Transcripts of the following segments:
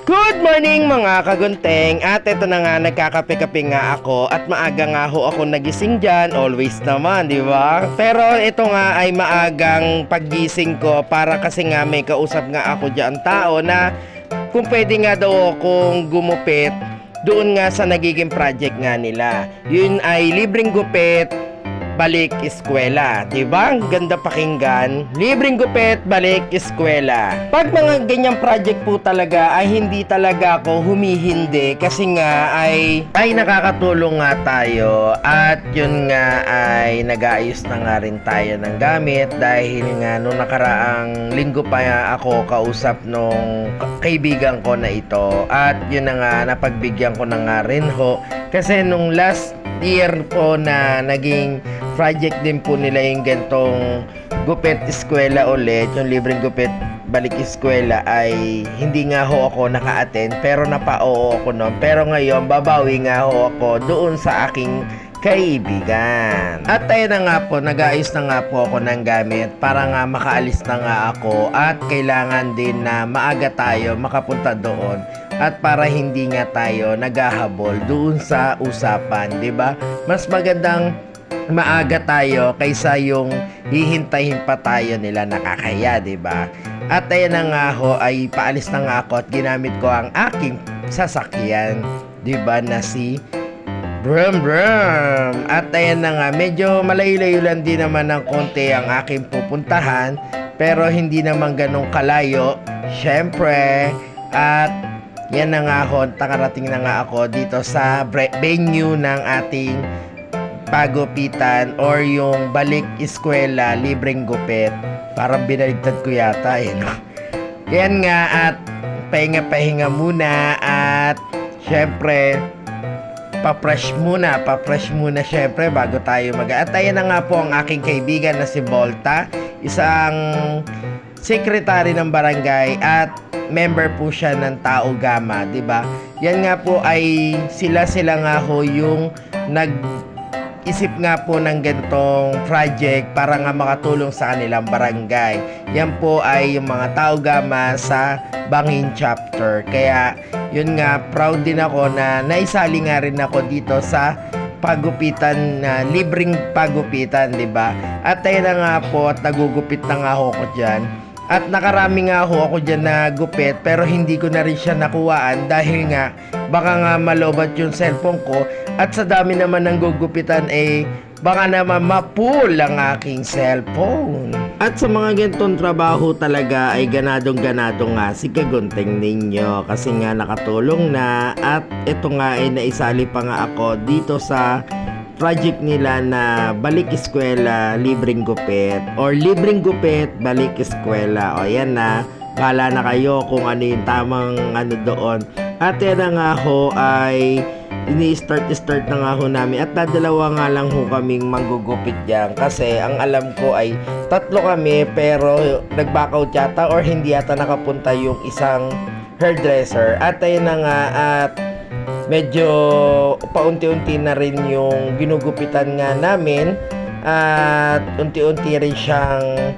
Good morning mga kagunteng. At ito na nga, nagkakape-kape nga ako at maaga nga ho ako nagising dyan. Always naman, di ba? Pero ito nga ay maagang paggising ko para kasi nga may kausap nga ako dyan tao na kung pwede nga daw akong gumupit doon nga sa nagiging project nga nila. Yun ay libreng gupit balik eskwela, diba? Ang ganda pakinggan. Libreng gupit, balik eskwela. Pag mga ganyang project po talaga ay hindi talaga ako humihindi kasi nga ay nakakatulong nga tayo at yun nga ay nag-aayos na nga rin tayo ng gamit dahil nga nung nakaraang linggo pa ako kausap nung kaibigan ko na ito at yun na nga napagbigyan ko na nga rin ho kasi nung last year po na naging project din po nila yung gantong gupit eskwela ulit, yung libreng gupit balik eskwela ay hindi nga ho ako naka-attend pero napa-oo ako noon. Pero ngayon babawi nga ho ako doon sa aking kaibigan. At tayo na nga po, nag-aayos na nga po ako ng gamit para nga makaalis na nga ako at kailangan din na maaga tayo makapunta doon at para hindi nga tayo naghahabol doon sa usapan, 'di ba? Mas magandang maaga tayo kaysa yung hihintayin pa tayo nila nakakaya, 'di ba? At ayan na nga ho, ay paalis na nga ako at ginamit ko ang aking sasakyan, 'di ba, na si Brum Brum. At ayan na nga, medyo malayo-layo lang din naman ng konti ang aking pupuntahan pero hindi naman ganong kalayo, syempre. At yan na nga ho, nakarating na nga ako dito sa venue ng ating pagupitan or yung balik eskwela libreng gupit. Parang binaligtad ko yata no? Yan nga, at pahinga-pahinga muna at syempre pa-fresh muna syempre bago tayo at ayan na nga po ang aking kaibigan na si Volta, isang secretary ng barangay at member po siya ng Tao Gama, 'di ba? Yan nga po ay sila nga ho yung nag-isip nga po ng gantong project para nga makatulong sa kanilang barangay. Yan po ay yung mga Tao Gama sa Bangin chapter. Kaya yun nga, proud din ako na naisali nga rin ako dito sa pagupitan na libreng pagupitan, 'di ba? At ayun na nga po, at nagugupit na nga ako diyan. At nakarami nga ho ako dyan na gupit pero hindi ko na rin siya nakuhaan dahil nga baka nga malobat yung cellphone ko at sa dami naman ng gugupitan baka naman ma-pull ang aking cellphone. At sa mga ganitong trabaho talaga ay ganadong-ganado nga si Kagunteng ninyo kasi nga nakatulong na at ito nga ay naisali pa nga ako dito sa project nila na balik eskwela libreng gupit or libreng gupit balik eskwela. O yan na, bahala na kayo kung ano yung tamang ano doon. At yan na nga ho ay ini-start na nga ho namin at dadalawa nga lang ho kaming manggugupit dyan kasi ang alam ko ay tatlo kami pero nag-back out yata or hindi yata nakapunta yung isang hairdresser. At ayun na nga, at medyo paunti-unti na rin yung ginugupitan nga namin at unti-unti rin siyang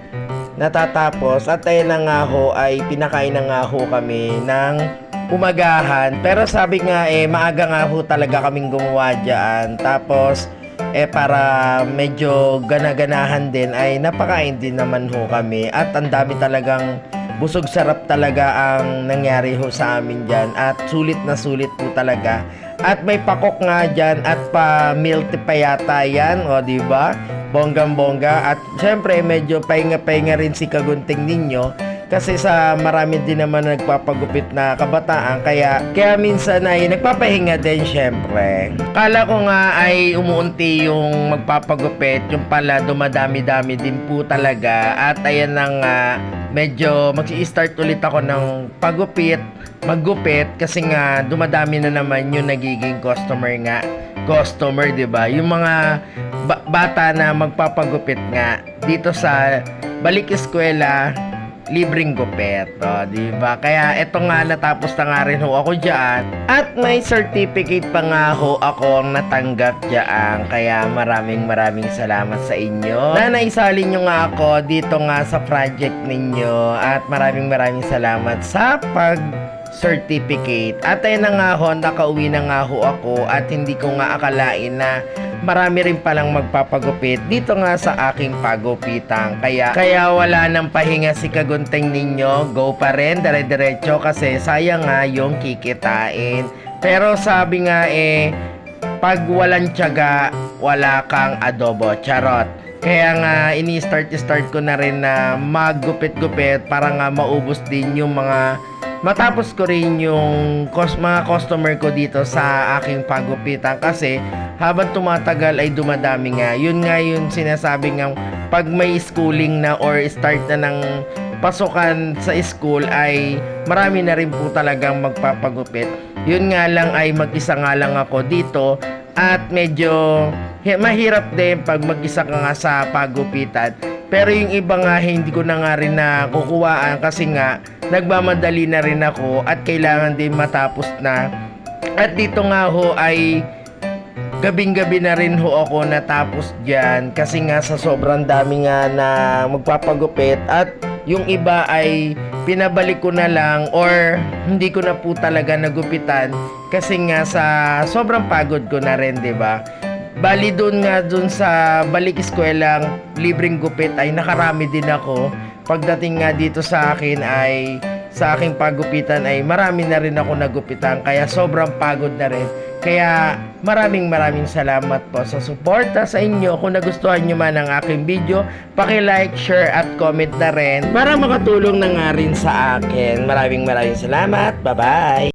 natatapos. At ayun na nga ho, ay pinakain na nga ho kami ng umagahan. Pero sabi nga maaga nga ho talaga kaming gumawa dyan. Tapos para medyo gana-ganahan din ay napakain din naman ho kami. At ang dami talagang busog sarap talaga ang nangyari ho sa amin dyan at sulit na sulit po talaga. At may pakok nga dyan at pa milk tea pa yata yan, o diba? Bonggang-bongga. At syempre medyo pahinga-pahinga rin si Kagunting ninyo kasi sa marami din naman nagpapagupit na kabataan kaya minsan ay nagpapahinga din syempre. Kala ko nga ay umuunti yung magpapagupit, yung pala dumadami-dami din po talaga. At ayan na nga, medyo mag-i-start ulit ako ng maggupit kasi nga dumadami na naman yung nagiging customer, 'di ba? Yung mga bata na magpapagupit nga dito sa balik eskwela libreng gupit, di ba? Kaya eto nga, natapos na nga rin ho ako diyan at may certificate pa nga ho ako ang natanggap diyan. Kaya maraming salamat sa inyo na naisali nyo nga ako dito nga sa project ninyo at maraming salamat sa certificate. At ayun na nga ho, nakauwi na nga ho ako at hindi ko nga akalain na marami rin palang magpapagupit dito nga sa aking pagupitan. Kaya wala nang pahinga si kagunting ninyo. Go pa rin, dire-diretso kasi sayang nga yung kikitain. Pero sabi nga pag walang tiyaga, wala kang adobo. Charot. Kaya nga ini-start ko na rin na maggupit-gupit para nga maubos din yung matapos ko rin yung mga customer ko dito sa aking pagupitan kasi habang tumatagal ay dumadami nga. Yun nga yung sinasabi nga pag may schooling na or start na ng pasukan sa school ay marami na rin po talagang magpapagupit. Yun nga lang ay mag-isa nga lang ako dito at medyo mahirap din pag mag-isa ka nga sa pagupitan. Pero yung iba nga hindi ko na nga rin na kukuhaan kasi nga nagmamadali na rin ako at kailangan din matapos na. At dito nga ho ay gabing-gabi na rin ho ako natapos dyan kasi nga sa sobrang dami nga na magpapagupit at yung iba ay pinabalik ko na lang or hindi ko na po talaga nagupitan kasi nga sa sobrang pagod ko na rin, 'di ba? Bali doon sa balik eskwelang libreng gupit ay nakarami din ako. Pagdating nga dito sa akin ay sa aking pagupitan ay marami na rin ako nagupitan kaya sobrang pagod na rin. Kaya maraming salamat po sa suporta sa inyo. Kung nagustuhan nyo man ang aking video, paki-like, share at comment na rin para makatulong na nga rin sa akin. Maraming salamat. Bye-bye!